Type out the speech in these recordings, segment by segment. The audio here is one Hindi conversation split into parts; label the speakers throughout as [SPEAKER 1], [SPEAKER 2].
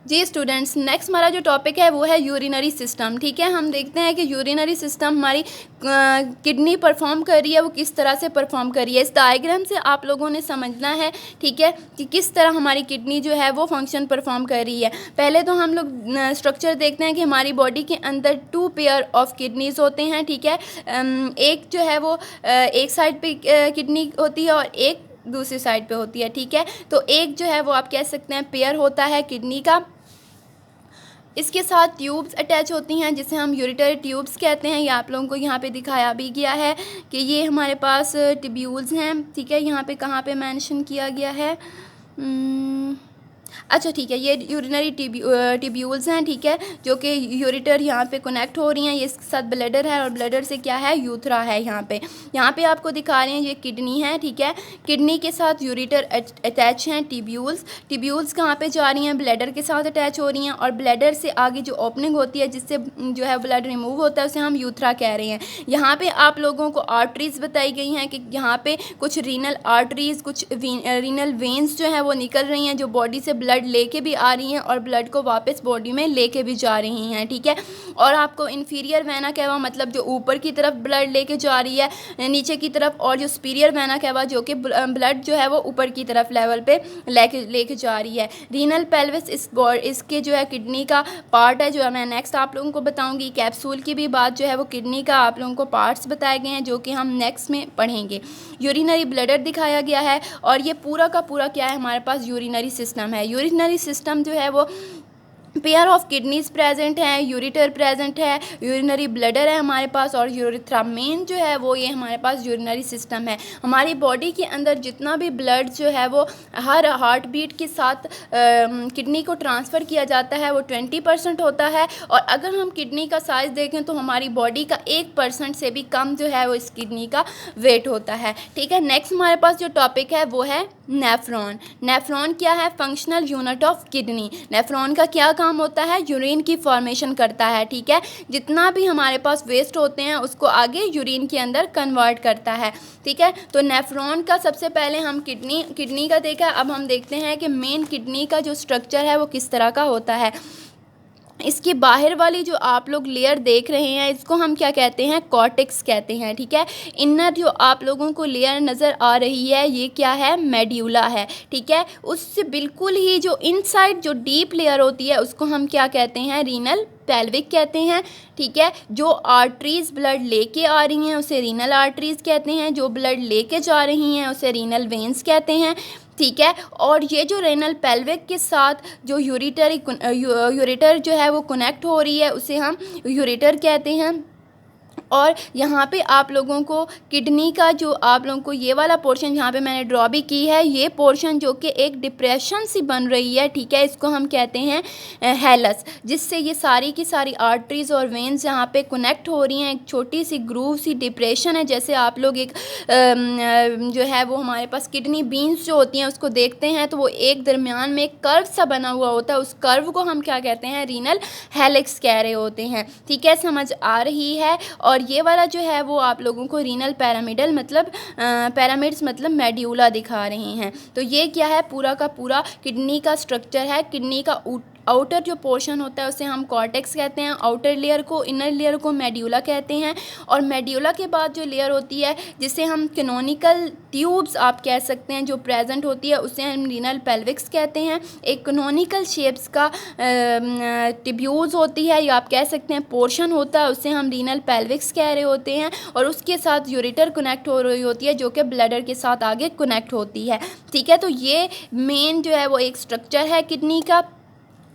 [SPEAKER 1] जी स्टूडेंट्स, नेक्स्ट हमारा जो टॉपिक है वो है यूरिनरी सिस्टम। ठीक है, हम देखते हैं कि यूरिनरी सिस्टम हमारी किडनी परफॉर्म कर रही है, वो किस तरह से परफॉर्म कर रही है। इस डायग्राम से आप लोगों ने समझना है, ठीक है, कि किस तरह हमारी किडनी जो है वो फंक्शन परफॉर्म कर रही है। पहले तो हम लोग स्ट्रक्चर देखते हैं कि हमारी बॉडी के अंदर 2 पेयर ऑफ किडनीज होते हैं। ठीक है, एक जो है वो एक साइड पे किडनी होती है और एक दूसरी साइड पे होती है। ठीक है, तो एक जो है वो आप कह सकते हैं पेयर होता है किडनी का। इसके साथ ट्यूब्स अटैच होती हैं जिसे हम यूरिटरी ट्यूब्स कहते हैं। ये आप लोगों को यहाँ पे दिखाया भी गया है कि ये हमारे पास ट्यूब्यूल्स हैं। ठीक है, यहाँ पे कहाँ पे मेंशन किया गया है, अच्छा ठीक है, ये यूरिनरी ट्यूब्यूल्स हैं। ठीक है, जो कि यूरिटर यहाँ पे कनेक्ट हो रही हैं। ये इसके साथ ब्लैडर है और ब्लैडर से क्या है, यूथरा है। यहाँ पे आपको दिखा रहे हैं ये किडनी है। ठीक है, किडनी के साथ यूरिटर अटैच हैं ट्यूब्यूल्स कहाँ पे जा रही हैं, ब्लैडर के साथ अटैच हो रही हैं और ब्लैडर से आगे जो ओपनिंग होती है जिससे जो है ब्लड रिमूव होता है उसे हम यूथरा कह रहे हैं। यहाँ पे आप लोगों को आर्टरीज बताई गई हैं कि यहाँ पे कुछ रीनल आर्टरीज, कुछ रीनल वेन्स जो है वो निकल रही हैं, जो बॉडी से ब्लड लेके भी आ रही हैं और ब्लड को वापस बॉडी में लेके भी जा रही हैं। ठीक है, और आपको इन्फीरियर वेना कहवा मतलब जो ऊपर की तरफ ब्लड लेके जा रही है नीचे की तरफ, और जो सुपीरियर वेना कहवा जो कि ब्लड जो है वो ऊपर की तरफ लेवल पे लेके जा रही है। रीनल पेल्विस इसके जो है किडनी का पार्ट है, जो मैं नेक्स्ट आप लोगों को बताऊंगी। कैप्सूल की भी बात जो है वो किडनी का आप लोगों को पार्ट्स बताए गए हैं जो कि हम नेक्स्ट में पढ़ेंगे। यूरिनरी ब्लैडर दिखाया गया है और ये पूरा का पूरा क्या है, हमारे पास यूरिनरी सिस्टम है। यूरिनरी सिस्टम जो है वो पेयर ऑफ किडनीज प्रेजेंट है, यूरिटर प्रेजेंट है, यूरिनरी ब्लैडर है हमारे पास और यूरिथ्रा मेन जो है वो ये हमारे पास यूरिनरी सिस्टम है। हमारी बॉडी के अंदर जितना भी ब्लड जो है वो हर हार्ट बीट के साथ किडनी को ट्रांसफ़र किया जाता है वो 20% होता है। और अगर हम किडनी का साइज़ देखें तो हमारी बॉडी का 1% से भी कम जो है वो इस किडनी का वेट होता है। ठीक है, नेक्स्ट हमारे पास जो टॉपिक है वो है नेफ्रॉन। नेफ्रॉन क्या है, functional unit of kidney. Nephron का क्या काम होता है, यूरिन की फॉर्मेशन करता है। ठीक है, जितना भी हमारे पास वेस्ट होते हैं उसको आगे यूरिन के अंदर कन्वर्ट करता है। ठीक है, तो नेफ्रॉन का सबसे पहले हम किडनी का देखा, अब हम देखते हैं कि मेन किडनी का जो स्ट्रक्चर है वो किस तरह का होता है। इसकी बाहर वाली जो आप लोग लेयर देख रहे हैं इसको हम क्या कहते हैं, कॉर्टेक्स कहते हैं। ठीक है, इनर जो आप लोगों को लेयर नज़र आ रही है ये क्या है, मेड्यूला है। ठीक है, उससे बिल्कुल ही जो इनसाइड जो डीप लेयर होती है उसको हम क्या कहते हैं, रीनल पेल्विक कहते हैं। ठीक है, जो आर्टरीज ब्लड लेके आ रही हैं उसे रीनल आर्टरीज कहते हैं, जो ब्लड लेके जा रही हैं उसे रीनल वेन्स कहते हैं। ठीक है, और ये जो रेनल पेल्विक के साथ जो यूरिटर जो है वो कनेक्ट हो रही है उसे हम यूरिटर कहते हैं। और यहाँ पे आप लोगों को किडनी का जो आप लोगों को ये वाला पोर्शन यहाँ पे मैंने ड्रॉ भी की है, ये पोर्शन जो कि एक डिप्रेशन सी बन रही है। ठीक है, इसको हम कहते हैं हेलस, जिससे ये सारी की सारी आर्टरीज और वेन्स यहाँ पे कनेक्ट हो रही हैं। एक छोटी सी ग्रूव सी डिप्रेशन है, जैसे आप लोग एक जो है वो हमारे पास किडनी बीन्स जो होती हैं उसको देखते हैं तो वो एक दरमियान में एक कर्व सा बना हुआ होता है, उस कर्व को हम क्या कहते हैं, रीनल हेलिक्स कह रहे होते हैं। ठीक है, समझ आ रही है। और ये वाला जो है वो आप लोगों को रीनल पैरामिडल मतलब पैरामिड्स मतलब मेड्यूला दिखा रहे हैं। तो ये क्या है, पूरा का पूरा किडनी का स्ट्रक्चर है। किडनी का आउटर जो पोर्शन होता है उसे हम कॉर्टेक्स कहते हैं, आउटर लेयर को, इनर लेयर को मेड्यूला कहते हैं। और मेड्यूला के बाद जो लेयर होती है जिसे हम कैनोनिकल ट्यूब्स आप कह सकते हैं जो प्रेजेंट होती है उसे हम रीनल पेल्विक्स कहते हैं। एक कैनोनिकल शेप्स का ट्यूब्यूल्स होती है या आप कह सकते हैं पोर्शन होता है उसे हम रीनल पेल्विक्स कह रहे होते हैं। और उसके साथ यूरिटर कनेक्ट हो रही होती है जो कि ब्लैडर के साथ आगे कनेक्ट होती है। ठीक है, तो ये मेन जो है वो एक स्ट्रक्चर है किडनी का।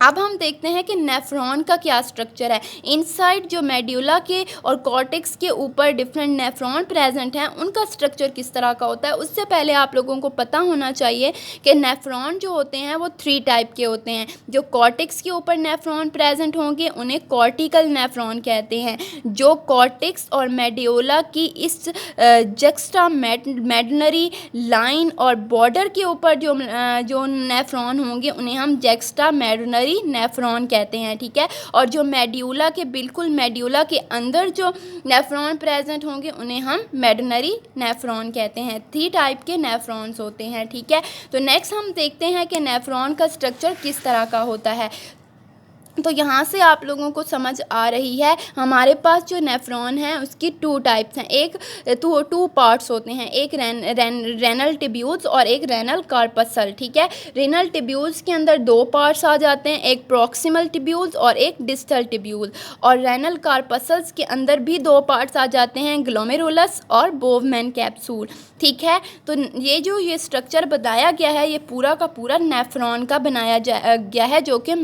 [SPEAKER 1] अब हम देखते हैं कि नेफ्रॉन का क्या स्ट्रक्चर है। इनसाइड जो मेड्यूला के और कॉर्टेक्स के ऊपर डिफरेंट नेफ्रॉन प्रेजेंट हैं, उनका स्ट्रक्चर किस तरह का होता है। उससे पहले आप लोगों को पता होना चाहिए कि नेफ्रॉन जो होते हैं वो 3 टाइप के होते हैं। जो कॉर्टेक्स के ऊपर नेफ्रॉन प्रेजेंट होंगे उन्हें कॉर्टिकल नेफ्रॉन कहते हैं। जो कॉर्टेक्स और मेड्यूला की इस जक्स्टा मेडनरी लाइन और बॉर्डर के ऊपर जो नेफ्रॉन होंगे उन्हें हम जक्स्टा मेडनरी नेफ्रॉन कहते हैं। ठीक है, और जो मेड्यूला के बिल्कुल मेड्यूला के अंदर जो नेफ्रॉन प्रेजेंट होंगे उन्हें हम मेडनरी नेफ्रॉन कहते हैं। 3 टाइप के नेफ्रॉन्स होते हैं। ठीक है, तो नेक्स्ट हम देखते हैं कि नेफ्रॉन का स्ट्रक्चर किस तरह का होता है। तो यहाँ से आप लोगों को समझ आ रही है हमारे पास जो नेफ्रॉन है उसकी टू टाइप्स हैं, एक टू पार्ट्स होते हैं, एक रेनल टिब्यूल्स और एक रेनल कार्पसल। ठीक है, रेनल टिब्यूल्स के अंदर दो पार्ट्स आ जाते हैं, एक प्रॉक्सिमल टिब्यूल्स और एक डिस्टल टिब्यूल, और रेनल कार्पसल्स के अंदर भी दो पार्ट्स आ जाते हैं, ग्लोमेरुलस और बोवमैन कैप्सूल। ठीक है, तो ये स्ट्रक्चर बताया गया है ये पूरा का पूरा नेफ्रॉन का बनाया गया है जो कि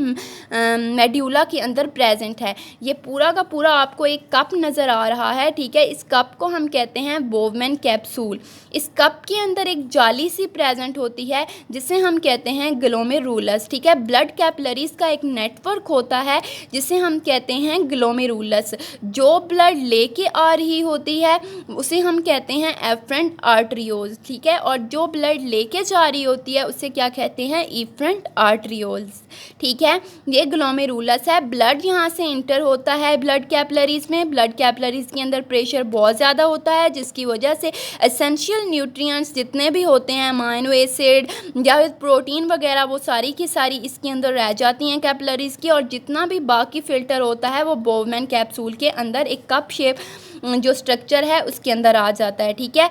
[SPEAKER 1] मेड्यूला के अंदर प्रेजेंट है। ये पूरा का पूरा आपको एक कप नज़र आ रहा है। ठीक है, इस कप को हम कहते हैं बोवमैन कैप्सूल। इस कप के अंदर एक जाली सी प्रेजेंट होती है जिसे हम कहते हैं ग्लोमेरुलस। ठीक है, ब्लड कैपिलरीज का एक नेटवर्क होता है जिसे हम कहते हैं ग्लोमेरुलस। जो ब्लड लेके आ रही होती है उसे हम कहते हैं एफरेंट आर्टरियोल्स। ठीक है, और जो ब्लड लेके जा रही होती है उसे क्या कहते हैं, इफरेंट आर्टरियोल्स। ठीक है, ये ग्लोमेरुलस है। ब्लड यहाँ से इंटर होता है ब्लड कैपिलरीज में। ब्लड कैपिलरीज के अंदर प्रेशर बहुत ज़्यादा होता है जिसकी वजह से एसेंशियल न्यूट्रिएंट्स जितने भी होते हैं, अमाइनो एसिड या प्रोटीन वगैरह, वो सारी की सारी इसके अंदर रह जाती हैं कैपिलरीज की, और जितना भी बाकी फिल्टर होता है वो बोवमैन कैप्सूल के अंदर एक कप शेप जो स्ट्रक्चर है उसके अंदर आ जाता है। ठीक है,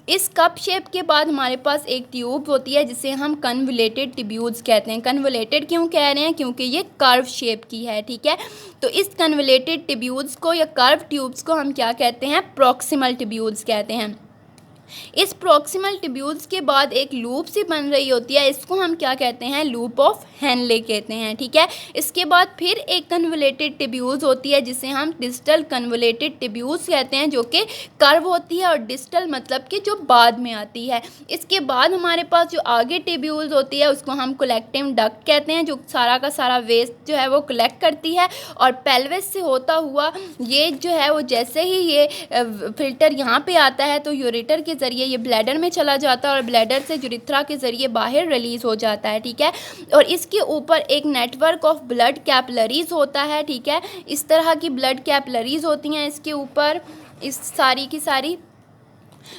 [SPEAKER 1] इस कप शेप के बाद हमारे पास एक ट्यूब होती है जिसे हम कन्वोलेटेड ट्यूब्स कहते हैं। कन्वोलेटेड क्यों कह रहे हैं, क्योंकि ये कर्व शेप की है। ठीक है, तो इस कन्वोलेटेड ट्यूब्स को या कर्व ट्यूब्स को हम क्या कहते हैं, प्रॉक्सिमल ट्यूब्स कहते हैं। इस प्रॉक्सिमल ट्यूब्यूल्स के बाद एक लूप सी बन रही होती है, इसको हम क्या कहते हैं, लूप ऑफ हेनले कहते हैं। ठीक है, इसके बाद फिर एक कन्वोलेटेड ट्यूब्यूल्स होती है जिसे हम डिस्टल कन्वोलेटेड ट्यूब्यूल्स कहते हैं, जो कि कर्व होती है, और डिस्टल मतलब कि जो बाद में आती है। इसके बाद हमारे पास जो आगे ट्यूब्यूल्स होती है उसको हम कलेक्टिव डक्ट कहते हैं, जो सारा का सारा वेस्ट जो है वो कलेक्ट करती है, और पेल्विस से होता हुआ ये जो है वो जैसे ही ये फिल्टर यहाँ पे आता है तो यूरेटर के ज़रिए ये ब्लैडर में चला जाता है और ब्लैडर से यूरेथ्रा के ज़रिए बाहर रिलीज़ हो जाता है। ठीक है, और इसके ऊपर एक नेटवर्क ऑफ ब्लड कैपिलरीज होता है। ठीक है, इस तरह की ब्लड कैपिलरीज होती हैं इसके ऊपर, इस सारी की सारी।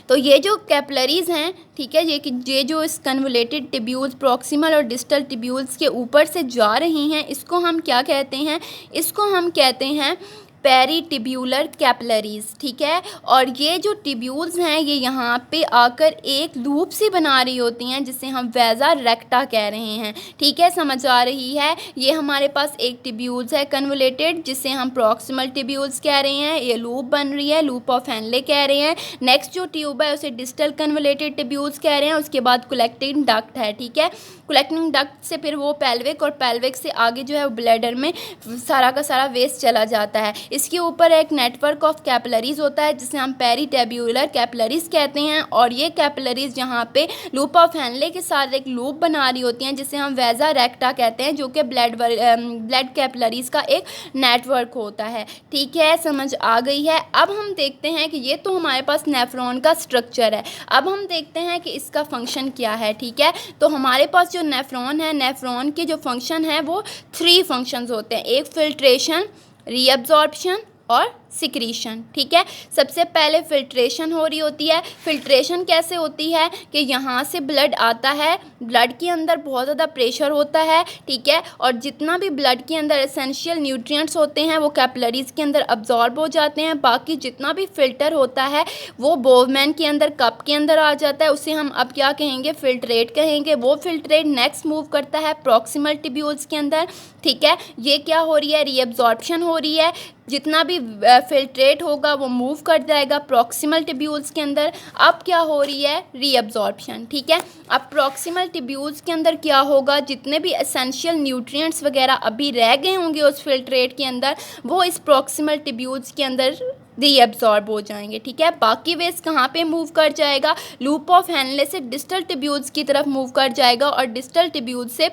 [SPEAKER 1] तो ये जो कैपिलरीज हैं, ठीक है, ये जो इस कन्वोलेटेड ट्यूब्यूल्स प्रॉक्सिमल और डिस्टल ट्यूब्यूल्स के ऊपर से जा रही हैं, इसको हम क्या कहते हैं, इसको हम कहते हैं पेरीटिब्यूलर कैपिलरीज। ठीक है, और ये जो ट्यूब्यूल्स हैं ये यहाँ पे आकर एक लूप सी बना रही होती हैं जिसे हम वेजा रेक्टा कह रहे हैं। ठीक है, समझ आ रही है। ये हमारे पास एक ट्यूब्यूल्स है कन्वोलेटेड जिसे हम प्रॉक्सिमल ट्यूब्यूल्स कह रहे हैं, ये लूप बन रही है, लूप ऑफ हेनले कह रहे हैं। नेक्स्ट जो ट्यूब है उसे डिस्टल कन्वोलेटेड ट्यूब्यूल्स कह रहे हैं। उसके बाद कलेक्टिंग डक्ट है। ठीक है, कलेक्टिंग डक्ट से फिर वो पेल्विक, और पेल्विक से आगे जो है वो ब्लैडर में सारा का सारा वेस्ट चला जाता है। इसके ऊपर एक नेटवर्क ऑफ कैपिलरीज होता है जिसे हम पेरीटेब्यूलर कैपिलरीज कहते हैं, और ये कैपिलरीज यहाँ पे लूप ऑफ हेनले के साथ एक लूप बना रही होती हैं जिसे हम वेजा रेक्टा कहते हैं, जो कि ब्लड कैपिलरीज का एक नेटवर्क होता है। ठीक है, समझ आ गई है। अब हम देखते हैं कि ये तो हमारे पास नेफ्रॉन का स्ट्रक्चर है, अब हम देखते हैं कि इसका फंक्शन क्या है। ठीक है, तो हमारे पास जो नेफ्रॉन है, नेफ्रॉन के जो फंक्शन है वो 3 फंक्शंस होते हैं, एक फिल्ट्रेशन, रीअब्जॉर्प्शन और सिक्रीशन। ठीक है, सबसे पहले फिल्ट्रेशन हो रही होती है। फिल्ट्रेशन कैसे होती है कि यहाँ से ब्लड आता है, ब्लड के अंदर बहुत ज़्यादा प्रेशर होता है। ठीक है, और जितना भी ब्लड के अंदर एसेंशियल न्यूट्रिएंट्स होते हैं वो कैपिलरीज के अंदर अब्जॉर्ब हो जाते हैं। बाकी जितना भी फिल्टर होता है वो बोवमैन के अंदर, कप के अंदर आ जाता है, उसे हम अब क्या कहेंगे, फिल्ट्रेट कहेंगे। वो फिल्ट्रेट नेक्स्ट मूव करता है प्रॉक्सिमल ट्यूब्यूल्स के अंदर। ठीक है, ये क्या हो रही है, रीअब्जॉर्प्शन हो रही है। जितना भी फिल्ट्रेट होगा वो मूव कर जाएगा प्रॉक्सिमल ट्यूब्यूल्स के अंदर। अब क्या हो रही है, रीअब्जॉर्प्शन। ठीक है, अब प्रॉक्सिमल ट्यूब्यूल्स के अंदर क्या होगा, जितने भी एसेंशियल न्यूट्रिएंट्स वगैरह अभी रह गए होंगे उस फिल्ट्रेट के अंदर वो इस प्रॉक्सिमल ट्यूब्यूल्स के अंदर रीअब्जॉर्ब हो जाएंगे। ठीक है, बाकी वेस्ट कहाँ पे मूव कर जाएगा, लूप ऑफ हेनले से डिस्टल ट्यूब्यूल्स की तरफ मूव कर जाएगा, और डिस्टल ट्यूब्यूल्स से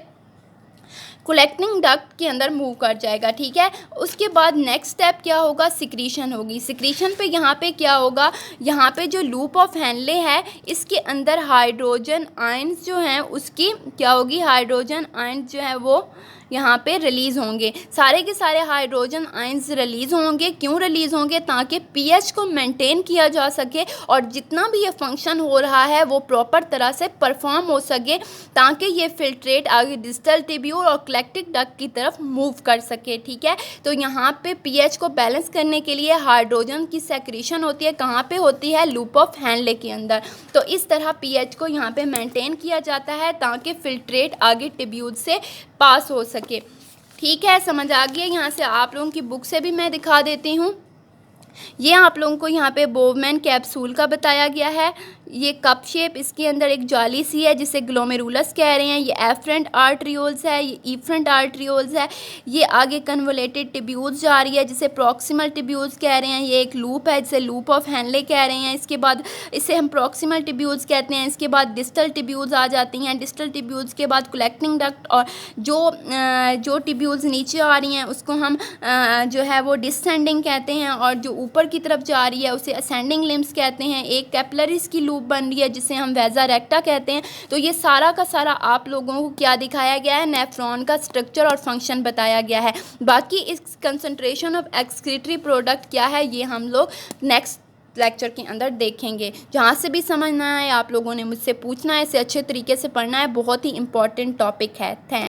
[SPEAKER 1] कलेक्टिंग डक्ट के अंदर मूव कर जाएगा। ठीक है, उसके बाद नेक्स्ट स्टेप क्या होगा, सिक्रीशन होगी। सिक्रीशन पे यहाँ पे क्या होगा, यहाँ पे जो लूप ऑफ हेनले है इसके अंदर हाइड्रोजन आयंस जो हैं उसकी क्या होगी, हाइड्रोजन आयंस जो है वो यहाँ पे रिलीज़ होंगे। सारे के सारे हाइड्रोजन आयंस रिलीज़ होंगे। क्यों रिलीज़ होंगे, ताकि पीएच को मेंटेन किया जा सके और जितना भी ये फंक्शन हो रहा है वो प्रॉपर तरह से परफॉर्म हो सके, ताकि ये फिल्ट्रेट आगे डिस्टल ट्यूब्यूल और कलेक्टिंग डक्ट की तरफ मूव कर सके, ठीक है। तो यहाँ पे पीएच को बैलेंस करने के लिए हाइड्रोजन की सेक्रेशन होती है, कहाँ पे होती है, लूप ऑफ हैनले के अंदर। तो इस तरह पीएच को यहाँ पे मेंटेन किया जाता है ताकि फिल्ट्रेट आगे ट्यूब्यूल से पास हो सके, ठीक है। समझ आ गया। यहाँ से आप लोगों की बुक से भी मैं दिखा देती हूँ। ये आप लोगों को यहाँ पे बोवमैन कैप्सूल का बताया गया है। ये कप शेप, इसके अंदर एक जाली सी है जिसे ग्लोमेरुलस कह रहे हैं। ये एफरेंट आर्ट्रियोल्स है, ये इफरेंट आर्ट्रियोल्स है। ये आगे कन्वोलेटेड टिब्यूल्स जा रही है जिसे प्रॉक्सिमल टिब्यूल्स कह रहे हैं। ये एक लूप है जिसे लूप ऑफ हैनले कह रहे हैं। इसके बाद इसे हम प्रॉक्सिमल टिब्यूल्स कहते हैं। इसके बाद डिस्टल टिब्यूल्स आ जाती हैं। डिस्टल टिब्यूल्स के बाद कलेक्टिंग डक्ट, और जो टिब्यूल्स नीचे आ रही हैं उसको हम जो है वो डिसेंडिंग कहते हैं, और जो ऊपर की तरफ जा रही है उसे असेंडिंग लिम्स कहते हैं। एक कैपिलरीज की लूप बन रही है जिसे हम वेजा रेक्टा कहते हैं। तो ये सारा का सारा आप लोगों को क्या दिखाया गया है, नेफ्रॉन का स्ट्रक्चर और फंक्शन बताया गया है। बाकी इस कंसंट्रेशन ऑफ एक्सक्रीटरी प्रोडक्ट क्या है ये हम लोग नेक्स्ट लेक्चर के अंदर देखेंगे। जहाँ से भी समझना है आप लोगों ने मुझसे पूछना है, इसे अच्छे तरीके से पढ़ना है, बहुत ही इंपॉर्टेंट टॉपिक है। थैंक